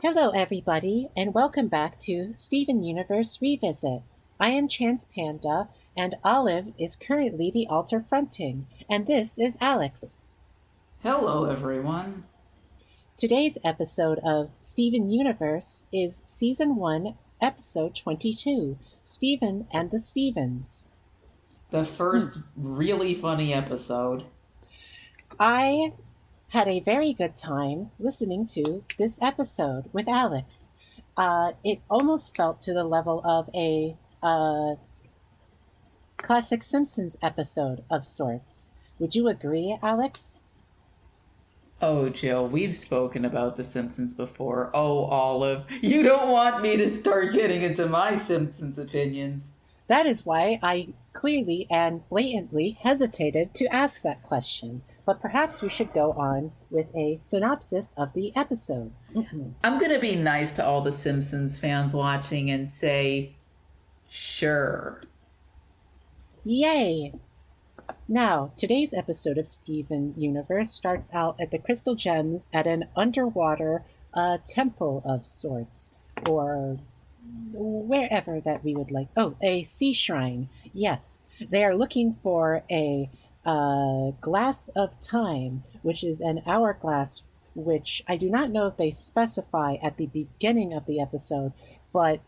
Hello, everybody, and welcome back to Steven Universe Revisit. I am Chance Panda, and Olive is currently the altar fronting, and this is Alex. Hello, everyone. Today's episode of Steven Universe is Season 1, Episode 22, Steven and the Stevens. The Hmm. first really funny episode. I had a very good time listening to this episode with Alex. It almost felt to the level of a classic Simpsons episode of sorts. Would you agree, Alex? Oh, Jill, we've spoken about The Simpsons before. Oh, Olive, you don't want me to start getting into my Simpsons opinions. That is why I clearly and blatantly hesitated to ask that question. But perhaps we should go on with a synopsis of the episode. I'm going to be nice to all the Simpsons fans watching and say, sure. Yay! Now, today's episode of Steven Universe starts out at the Crystal Gems at an underwater temple of sorts, or wherever that we would like. Oh, a sea shrine. Yes, they are looking for a glass of time, which is an hourglass, which I do not know if they specify at the beginning of the episode, but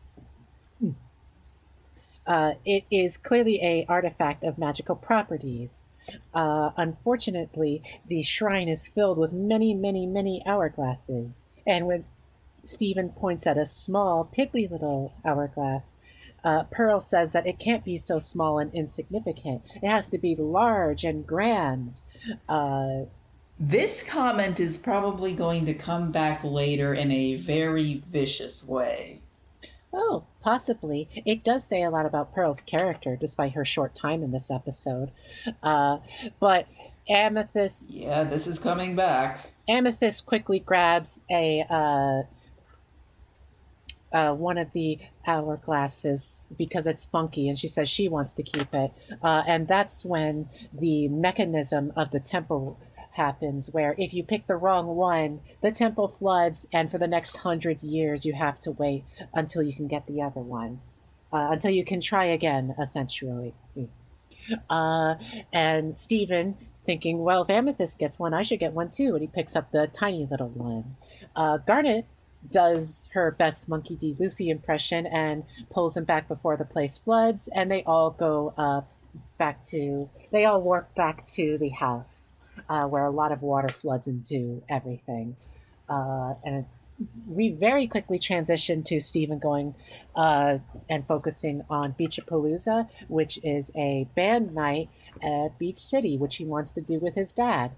it is clearly a artifact of magical properties. Unfortunately, the shrine is filled with many, many, many hourglasses, and when Stephen points at a small, piddly little hourglass, Pearl says that it can't be so small and insignificant. It has to be large and grand. Uh, This comment is probably going to come back later in a very vicious way. oh, possibly. It does say a lot about Pearl's character, despite her short time in this episode. Uh, but Amethyst Yeah, this is coming back. Amethyst quickly grabs a one of the hourglasses because it's funky, and she says she wants to keep it. And that's when the mechanism of the temple happens, where if you pick the wrong one, the temple floods, and for the next 100 years, you have to wait until you can get the other one, until you can try again, essentially. Uh, and Stephen, thinking, well, if Amethyst gets one, I should get one too. And he picks up the tiny little one. Garnet does her best Monkey D. Luffy impression and pulls him back before the place floods. And they all go they all warp back to the house where a lot of water floods into everything. And we very quickly transition to Stephen going and focusing on Beachapalooza, which is a band night at Beach City, which he wants to do with his dad.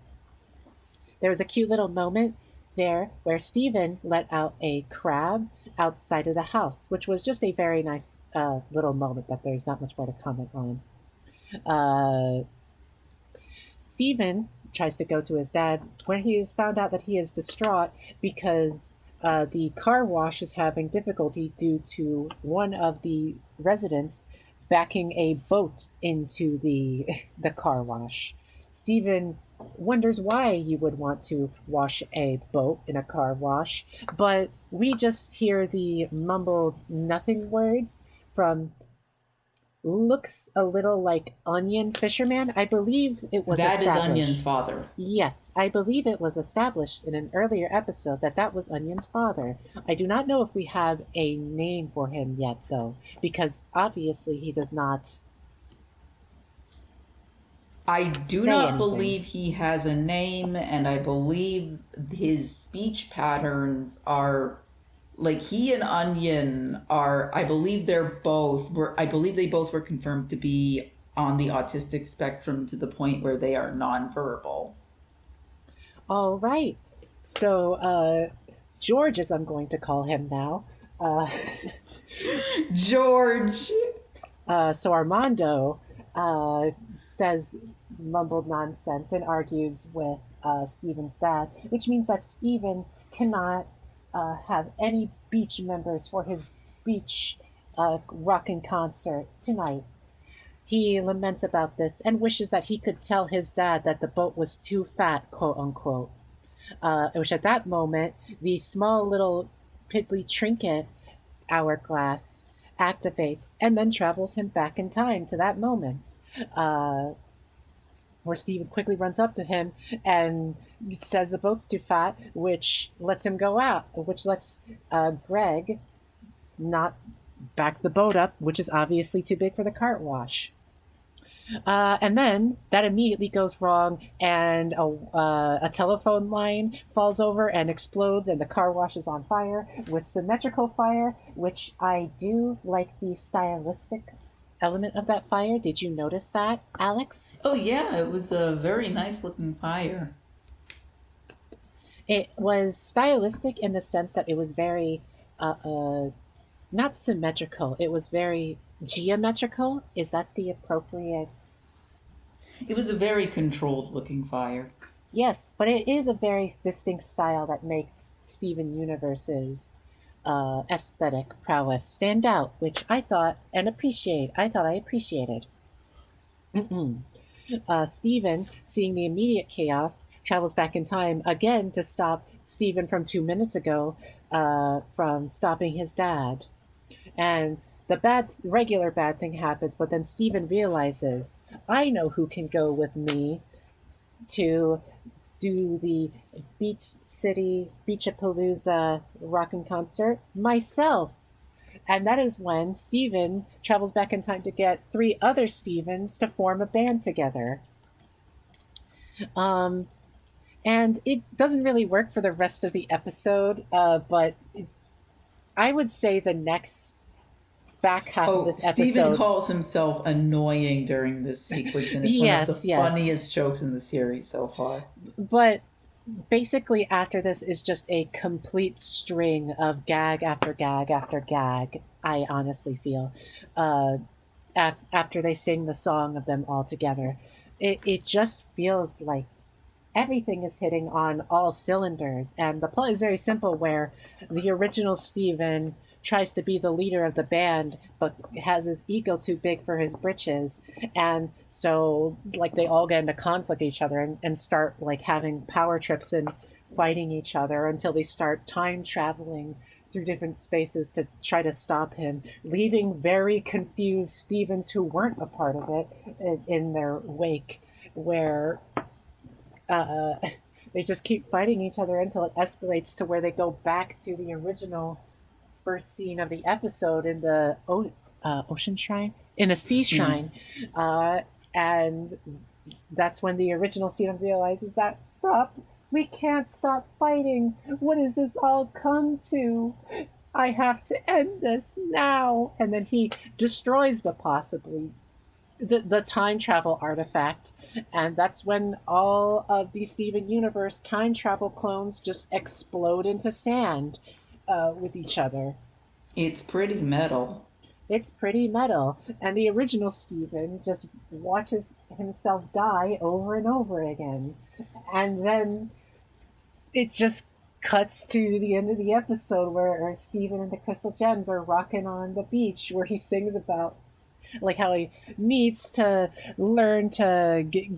There was a cute little moment there where Stephen let out a crab outside of the house, which was just a very nice little moment that there's not much more to comment on. Uh, Stephen tries to go to his dad, where he is found out that he is distraught because the car wash is having difficulty due to one of the residents backing a boat into the the car wash. Stephen wonders why you would want to wash a boat in a car wash, but we just hear the mumbled nothing words from looks a little like Onion Fisherman. I believe it was That is Onion's established. father. Yes, I believe it was established in an earlier episode that that was Onion's father. I do not know if we have a name for him yet, though, because obviously he does not I do say not anything. believe he has a name, and I believe his speech patterns are like he and Onion are. I believe they both were confirmed to be on the autistic spectrum to the point where they are nonverbal. All right. So, George, as I'm going to call him now, uh, George. so Armando says mumbled nonsense and argues with Stephen's dad, which means that Stephen cannot have any beach members for his beach rockin' concert tonight. He laments about this and wishes that he could tell his dad that the boat was too fat, quote unquote. Which at that moment, the small little stupidly trinket hourglass activates and then travels him back in time to that moment. Uh, where Steven quickly runs up to him and says the boat's too fat, which lets him go out, which lets Greg not back the boat up, which is obviously too big for the cart wash. And then that immediately goes wrong, and a telephone line falls over and explodes, and the car wash is on fire with symmetrical fire, which I do like the stylistic element of that fire. Did you notice that, Alex? Oh yeah, it was a very nice looking fire. It was stylistic in the sense that it was very, not symmetrical, it was very geometrical. Is that the appropriate? It was a very controlled looking fire. Yes, but it is a very distinct style that makes Steven Universe's aesthetic prowess stand out, which I thought and appreciate. I thought I appreciated. Steven, seeing the immediate chaos, travels back in time again to stop Steven from 2 minutes ago from stopping his dad. And the regular bad thing happens, but then Steven realizes, I know who can go with me to do the Beach City Beachapalooza rockin' concert myself. And that is when Steven travels back in time to get three other Stevens to form a band together. Um, and it doesn't really work for the rest of the episode, but I would say the next back half of Oh, this Steven episode. calls himself annoying during this sequence, and it's one of the Yes, yes. funniest jokes in the series so far. But basically, after this is just a complete string of gag after gag after gag, I honestly feel. Uh, After they sing the song of them all together, it just feels like everything is hitting on all cylinders. And the plot is very simple, where the original Steven tries to be the leader of the band, but has his ego too big for his britches. And so, like, they all get into conflict with each other and start, like, having power trips and fighting each other until they start time traveling through different spaces to try to stop him, leaving very confused Stevens who weren't a part of it in their wake, where uh, they just keep fighting each other until it escalates to where they go back to the original first scene of the episode in the ocean shrine, in a sea Yeah. shrine, uh, and that's when the original Steven realizes that stop, we can't stop fighting. What does this all come to? I have to end this now. And then he destroys the time travel artifact, and that's when all of the Steven Universe time travel clones just explode into sand with each other. It's pretty metal. It's pretty metal, and the original Steven just watches himself die over and over again, and then it just cuts to the end of the episode where Steven and the Crystal Gems are rocking on the beach, where he sings about like how he needs to learn to get,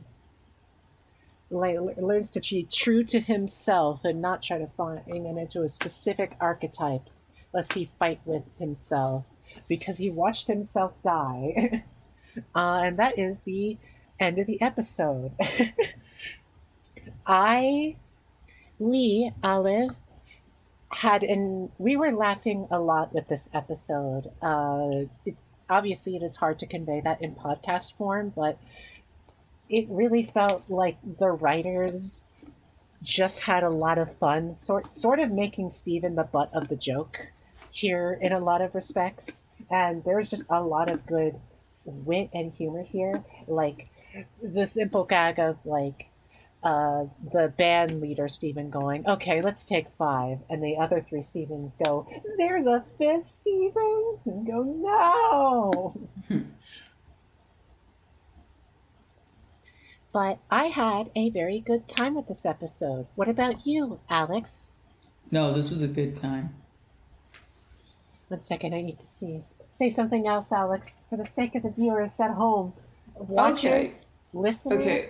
like, learns to be true to himself and not try to find into a specific archetypes lest he fight with himself because he watched himself die. And that is the end of the episode. I we Olive we were laughing a lot with this episode. Obviously it is hard to convey that in podcast form, but it really felt like the writers just had a lot of fun, sort of making Steven the butt of the joke here in a lot of respects. And there was just a lot of good wit and humor here. Like the simple gag of like the band leader Steven going, okay, let's take five, and the other three Stevens go, there's a fifth Steven, and go, no. But I had a very good time with this episode. What about you, Alex? No, this was a good time. 1 second, I need to sneeze. Say something else, Alex, for the sake of the viewers at home, Okay. watchers, listeners. Okay.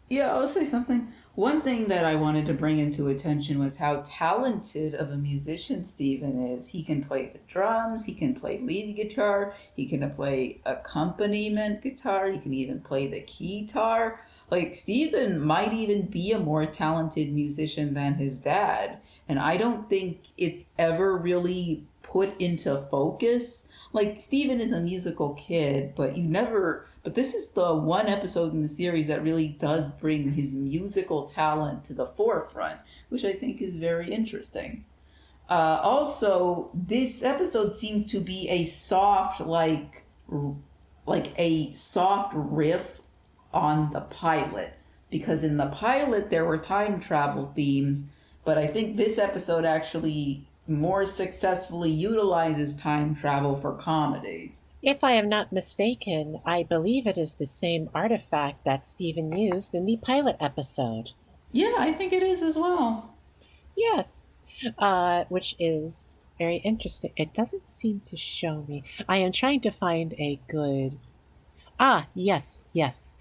Yeah, I'll say something. One thing that I wanted to bring into attention was how talented of a musician Steven is. He can play the drums, he can play lead guitar, he can play accompaniment guitar, he can even play the keytar. Like, Steven might even be a more talented musician than his dad. And I don't think it's ever really put into focus. Like, Steven is a musical kid, but but this is the one episode in the series that really does bring his musical talent to the forefront, which I think is very interesting. Also, this episode seems to be a soft, like a soft riff on the pilot, because in the pilot there were time travel themes, but I think this episode actually more successfully utilizes time travel for comedy. If I am not mistaken, I believe it is the same artifact that Stephen used in the pilot episode. Yeah, I think it is as well. Yes, which is very interesting. It doesn't seem to show me. I am trying to find a good. Ah, yes, yes.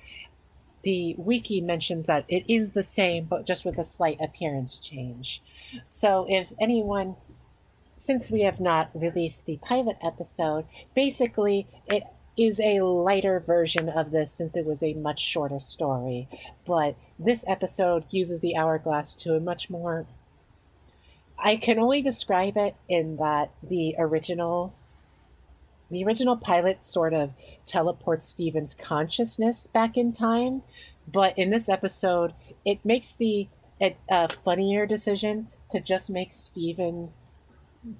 The wiki mentions that it is the same, but just with a slight appearance change. So if anyone, since we have not released the pilot episode, basically it is a lighter version of this since it was a much shorter story. But this episode uses the hourglass to a much more. I can only describe it in that the original pilot sort of teleports Steven's consciousness back in time, but in this episode, it makes a funnier decision to just make Steven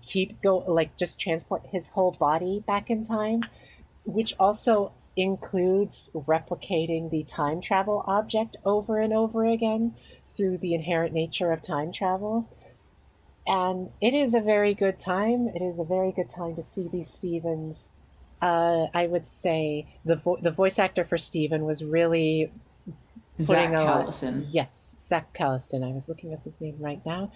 keep go like just transport his whole body back in time, which also includes replicating the time travel object over and over again through the inherent nature of time travel. And it is a very good time. It is a very good time to see these Stevens. I would say the voice actor for Steven was really putting Zach a lot. Callison. Yes, Zach Callison. I was looking up his name right now,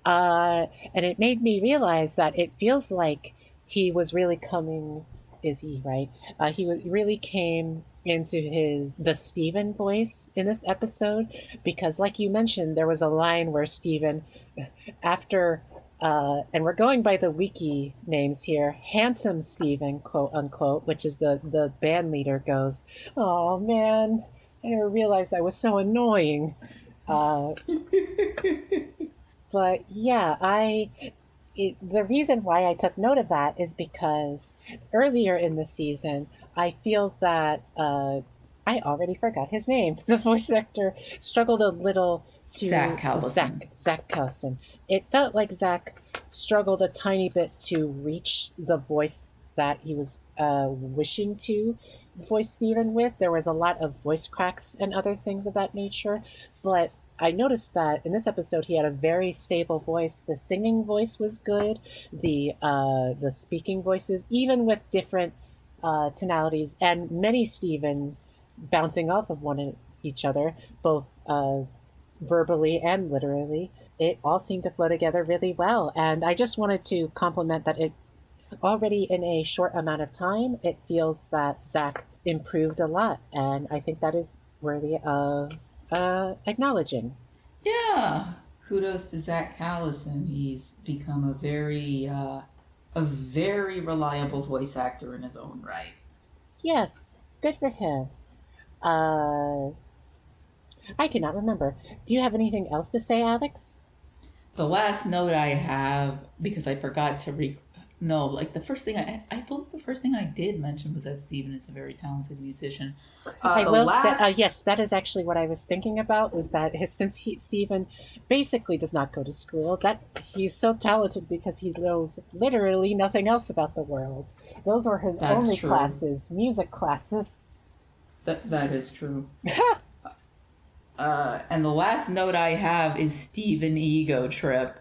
and it made me realize that it feels like he was really coming. Is he right? Really came into the Steven voice in this episode because, like you mentioned, there was a line where Steven, after and we're going by the wiki names here, handsome Steven, quote unquote, which is the band leader, goes, "Oh man, I never realized I was so annoying." Uh, but yeah, the reason why I took note of that is because earlier in the season, I feel that I already forgot his name. The voice actor struggled a little Zach to Callison. Zach Callison. It felt like Zach struggled a tiny bit to reach the voice that he was wishing to voice Steven with. There was a lot of voice cracks and other things of that nature, but I noticed that in this episode he had a very stable voice. The singing voice was good. The speaking voices, even with different tonalities, and many Stevens bouncing off of each other, both verbally and literally. It all seemed to flow together really well, and I just wanted to compliment that it already in a short amount of time. It feels that Zach improved a lot, and I think that is worthy of acknowledging. Yeah, kudos to Zach Callison. He's become a very reliable voice actor in his own right. Yes, good for him. Uh, I cannot remember. Do you have anything else to say, Alex? The last note I have, because I forgot to no, like I believe the first thing I did mention was that Steven is a very talented musician. I The will say, last, yes, that is actually what I was thinking about. Is that Stephen basically does not go to school, that he's so talented because he knows literally nothing else about the world. Those were his that's only true. classes, music classes. That is true. And the last note I have is Steven Ego Trip,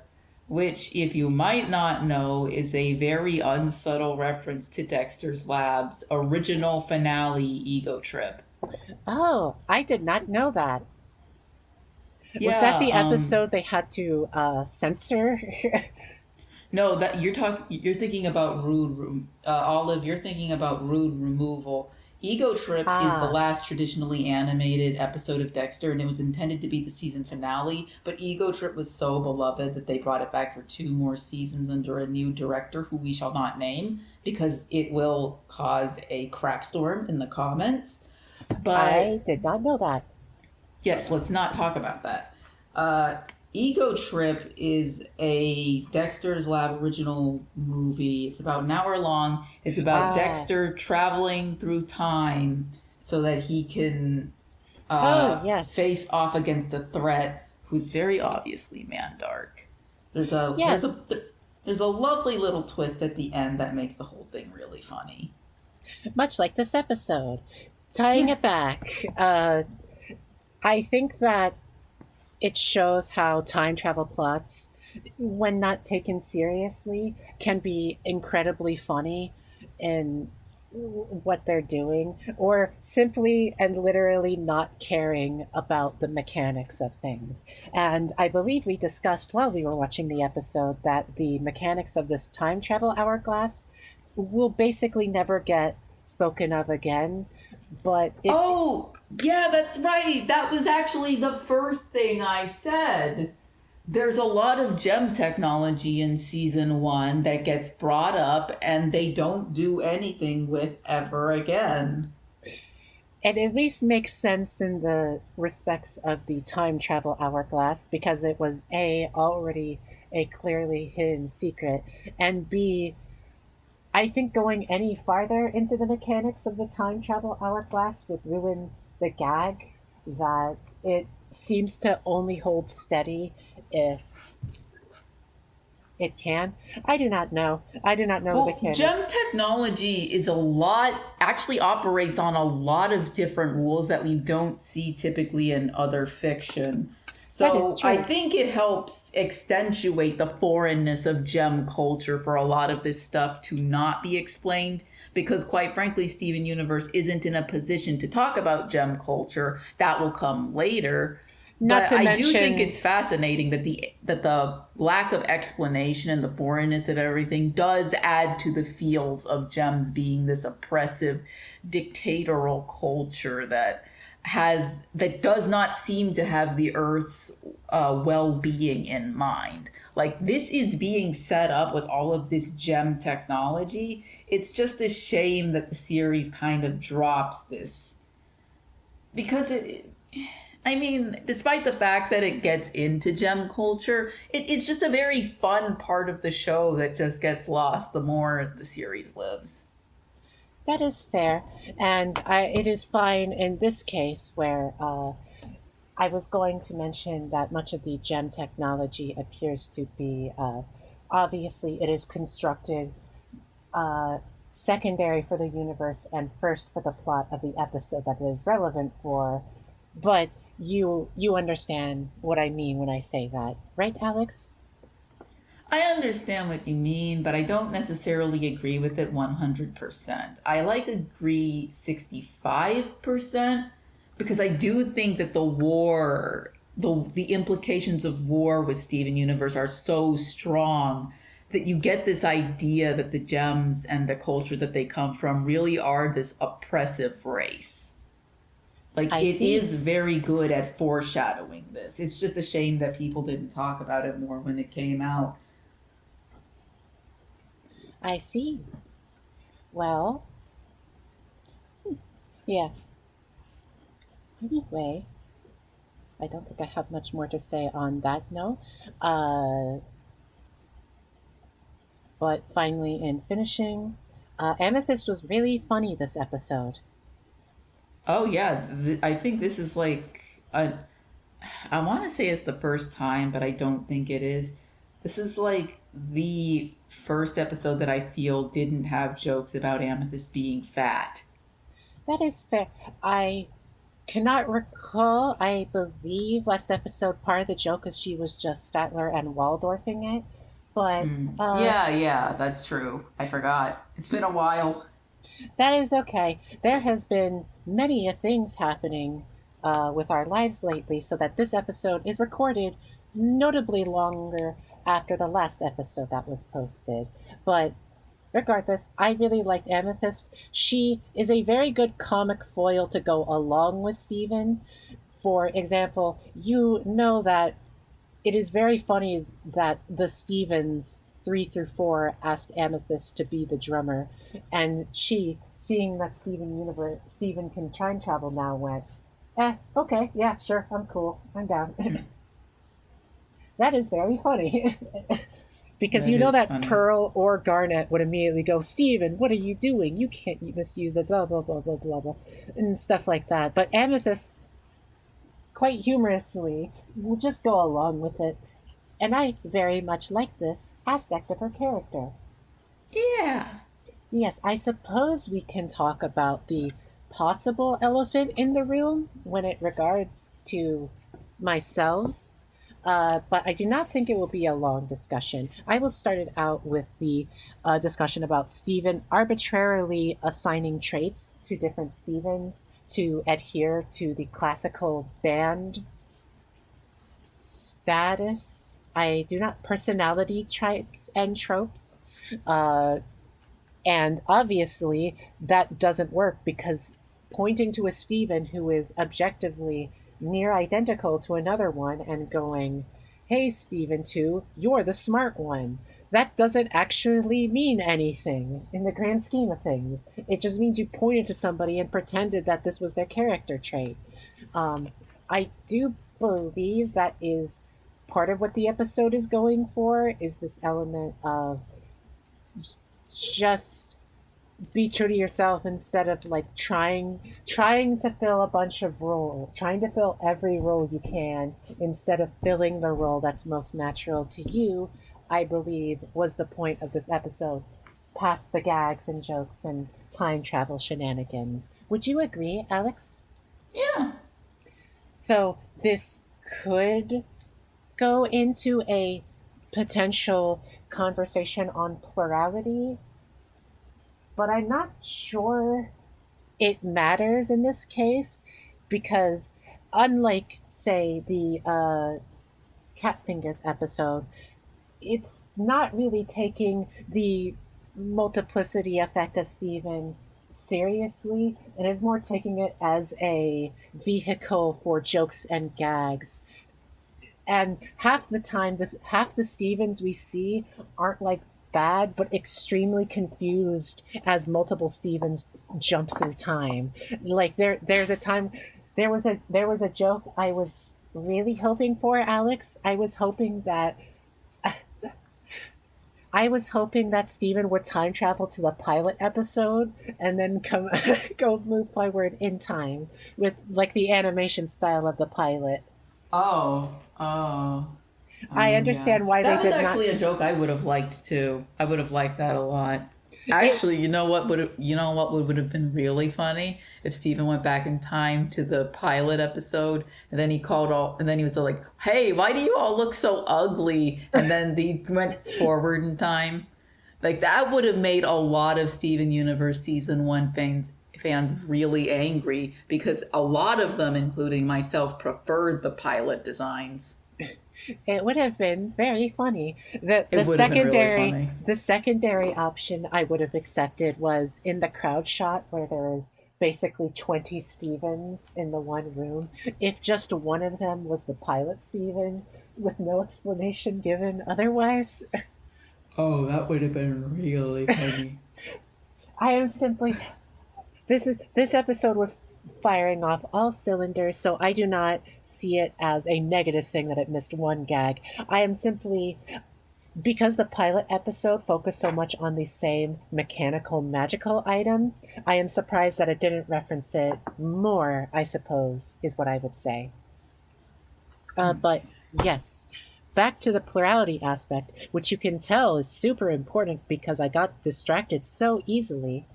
which, if you might not know, is a very unsubtle reference to Dexter's Lab's original finale Ego Trip. Oh, I did not know that. Was that Yeah, the episode they had to censor? no, that you're thinking about Olive, you're thinking about rude removal. Ego Trip is the Ah, last traditionally animated episode of Dexter, and it was intended to be the season finale. But Ego Trip was so beloved that they brought it back for two more seasons under a new director who we shall not name because it will cause a crap storm in the comments. But I did not know that. yes, let's not talk about that. Uh, Ego Trip is a Dexter's Lab original movie. It's about an hour long. It's about Ah, Dexter traveling through time so that he can oh, yes. face off against a threat who's very obviously Mandark. There's a there's a Yes. there's a lovely little twist at the end that makes the whole thing really funny. Much like this episode. Tying Yeah. it back, I think that it shows how time travel plots, when not taken seriously, can be incredibly funny in what they're doing, or simply and literally not caring about the mechanics of things. And I believe we discussed while we were watching the episode that the mechanics of this time travel hourglass will basically never get spoken of again. But it, Oh, yeah, that's right. That was actually the first thing I said. There's a lot of gem technology in season one that gets brought up and they don't do anything with ever again. it at least makes sense in the respects of the time travel hourglass because it was A, already a clearly hidden secret, and B, I think going any farther into the mechanics of the time travel hourglass would ruin the gag that it seems to only hold steady if it can. I do not know. I do not know the Well, gem mechanics. technology is a lot, actually operates on a lot of different rules that we don't see typically in other fiction. That is So I true. think it helps accentuate the foreignness of gem culture for a lot of this stuff to not be explained. Because quite frankly, Steven Universe isn't in a position to talk about gem culture. That will come later. Not But to I do think mention, it's fascinating that the lack of explanation and the foreignness of everything does add to the feels of gems being this oppressive, dictatorial culture that does not seem to have the Earth's well-being in mind. Like this is being set up with all of this gem technology. It's just a shame that the series kind of drops this because I mean, despite the fact that it gets into gem culture, it's just a very fun part of the show that just gets lost the more the series lives. that is fair, and it is fine in this case where I was going to mention that much of the gem technology appears to be obviously it is constructed uh, secondary for the universe and first for the plot of the episode that it is relevant for. But you understand what I mean when I say that, right, Alex? I understand what you mean, but I don't necessarily agree with it 100%. I like agree 65% because I do think that the implications of war with Steven Universe are so strong that you get this idea that the gems and the culture that they come from really are this oppressive race. Like I it see. is very good at foreshadowing this. It's just a shame that people didn't talk about it more when it came out. I see. Well, yeah. Anyway, I don't think I have much more to say on that note. Uh, but finally, in finishing, Amethyst was really funny this episode. Oh yeah, I think this is like a. I want to say it's the first time, but I don't think it is. This is like the first episode that I feel didn't have jokes about Amethyst being fat. That is fair. I cannot recall. I believe last episode part of the joke is she was just Statler and Waldorfing it, but Yeah, yeah, that's true. I forgot. It's been a while. that is okay. There has been many a things happening with our lives lately, so that this episode is recorded notably longer after the last episode that was posted. But regardless, I really liked Amethyst. She is a very good comic foil to go along with Steven. For example, you know that it is very funny that the Stevens 3 through 4 asked Amethyst to be the drummer, and she, seeing that Steven can time travel now, went, okay, yeah, sure, I'm cool, I'm down. That is very funny. Because That you know is that funny. Pearl or Garnet would immediately go, Steven, what are you doing? You can't misuse this, blah, blah, blah, blah, blah, blah, and stuff like that. But Amethyst, quite humorously, will just go along with it. And I very much like this aspect of her character. Yeah. Yes, I suppose we can talk about the possible elephant in the room when it regards to myself. But I do not think it will be a long discussion. I will start it out with the discussion about Stephen arbitrarily assigning traits to different Stevens to adhere to the classical band status. I do not personality types and tropes. Uh, and obviously, that doesn't work because pointing to a Stephen who is objectively near identical to another one and going, hey, Stephen 2, you're the smart one. That doesn't actually mean anything in the grand scheme of things. It just means you pointed to somebody and pretended that this was their character trait. Um, I do believe that is part of what the episode is going for, is this element of just be true to yourself instead of like trying to fill a bunch of roles, trying to fill every role you can instead of filling the role that's most natural to you. I believe was the point of this episode, past the gags and jokes and time travel shenanigans. Would you agree, Alex? Yeah. So this could go into a potential conversation on plurality, but I'm not sure it matters in this case because, unlike, say, the Cat Fingers episode, it's not really taking the multiplicity effect of Steven seriously. It is more taking it as a vehicle for jokes and gags. And half the time, this half the Stevens we see aren't like bad, but extremely confused as multiple Stevens jump through time. Like there's a time, there was a joke I was really hoping for, Alex. I was hoping that Steven would time travel to the pilot episode and then come go move forward in time with like the animation style of the pilot. Oh. Oh. I Yeah. understand why they That was did not. actually a joke I would have liked too. I would have liked that a lot. It Actually, you know what would have been really funny if Steven went back in time to the pilot episode and then he was all like, "Hey, why do you all look so ugly?" And then he went forward in time. Like that would have made a lot of Steven Universe season 1 fans really angry because a lot of them, including myself, preferred the pilot designs. it would have been very funny. The It the would have been really secondary funny. the secondary option I would have accepted was in the crowd shot where there is basically 20 Stevens in the one room. If just one of them was the pilot Steven with no explanation given otherwise, Oh, that would have been really funny. I am simply this episode was firing off all cylinders, so I do not see it as a negative thing that it missed one gag. I am simply, because the pilot episode focused so much on the same mechanical magical item, I am surprised that it didn't reference it more, I suppose, is what I would say. But yes, back to the plurality aspect, which you can tell is super important because I got distracted so easily.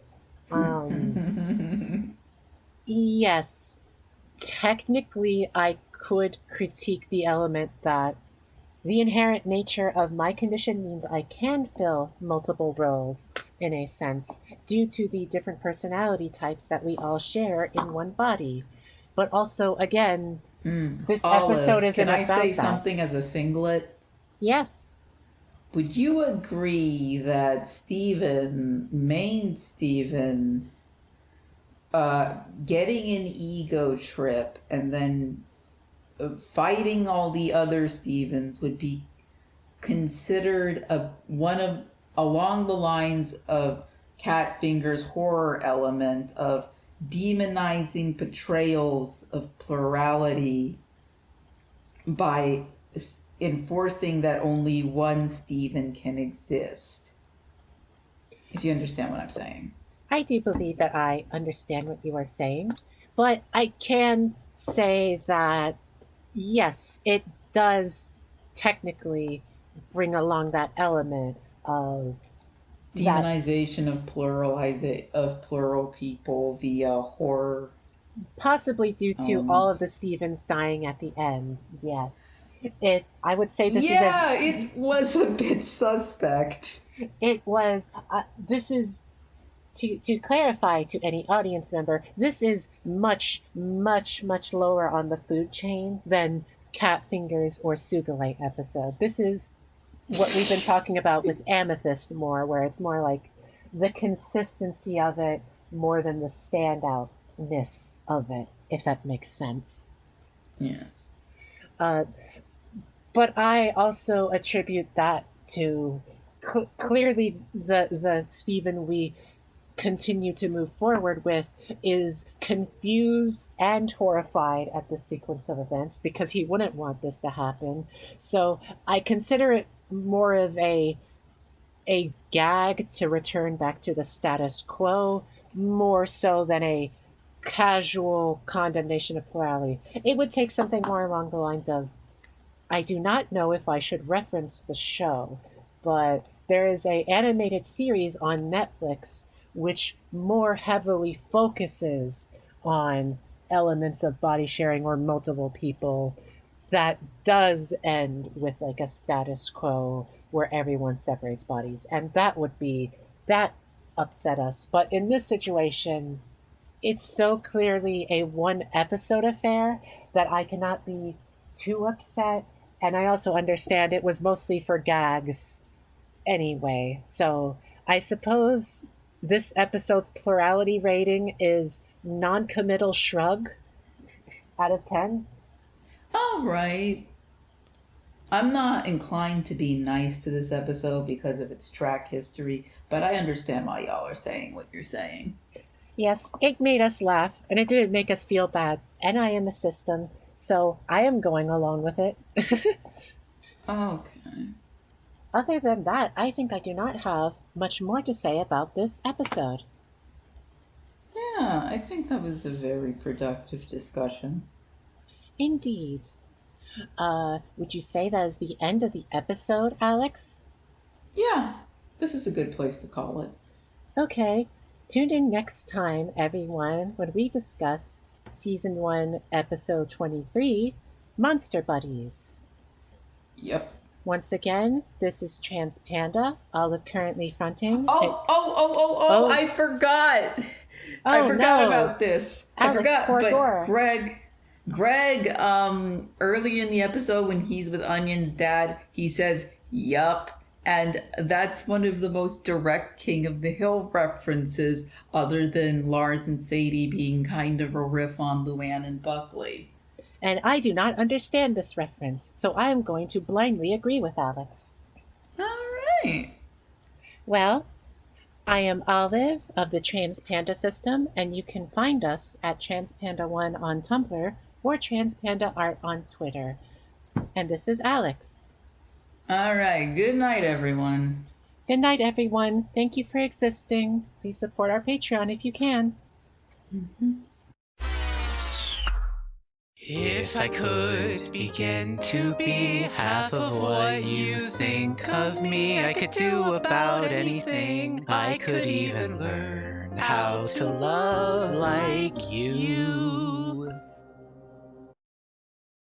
Um, yes, technically, I could critique the element that the inherent nature of my condition means I can fill multiple roles in a sense due to the different personality types that we all share in one body. But also, again, this episode Olive, can isn't I say about that. something as a singlet? Yes. would you agree that Stephen, main Stephen, getting an ego trip and then fighting all the other Stevens would be considered one of along the lines of Catfinger's horror element of demonizing portrayals of plurality by enforcing that only one Stephen can exist? If you understand what I'm saying. I do believe that I understand what you are saying, but I can say that yes, it does technically bring along that element of that, Demonization of plural people via horror possibly due to all of elements. the Stevens dying at the end. Yes. I would say this is a Yeah, it was a bit suspect. it was this is to clarify to any audience member, this is much, much, much lower on the food chain than Cat Fingers or Sugalite episode. This is what we've been talking about with Amethyst more, where it's more like the consistency of it more than the standoutness of it, if that makes sense. Yes. Uh, but I also attribute that to clearly the Stephen we continue to move forward with is confused and horrified at the sequence of events because he wouldn't want this to happen. So I consider it more of a gag to return back to the status quo more so than a casual condemnation of plurality. It would take something more along the lines of, I do not know if I should reference the show, but there is a animated series on Netflix which more heavily focuses on elements of body sharing or multiple people that does end with like a status quo where everyone separates bodies, and that upset us. But in this situation, it's so clearly a one episode affair that I cannot be too upset. And I also understand it was mostly for gags anyway. So I suppose this episode's plurality rating is non committal shrug out of 10. All right. I'm not inclined to be nice to this episode because of its track history, but I understand why y'all are saying what you're saying. Yes, it made us laugh and it didn't make us feel bad. And I am a system, so I am going along with it. Okay. Other than that, I think I do not have much more to say about this episode. Yeah, I think that was a very productive discussion. Indeed. Would you say that is the end of the episode, Alex? Yeah, this is a good place to call it. Okay. Tune in next time, everyone, when we discuss Season 1, Episode 23, Monster Buddies. Yep. Once again, this is Trans Panda, Olive currently fronting. Oh, I forgot. I Oh, forgot no. about this. I Alex forgot, Scorgor. but Greg, early in the episode when he's with Onion's dad, he says, yup. And that's one of the most direct King of the Hill references, other than Lars and Sadie being kind of a riff on Luann and Buckley. And I do not understand this reference, so I am going to blindly agree with Alex. All right. Well, I am Olive of the Trans Panda system, and you can find us at TransPanda1 on Tumblr or TransPanda Art on Twitter. And this is Alex. All right. Good night, everyone. Good night, everyone. Thank you for existing. Please support our Patreon if you can. Mm-hmm. If I could begin to be half of what you think of me, I could do about anything. I could even learn how to love like you.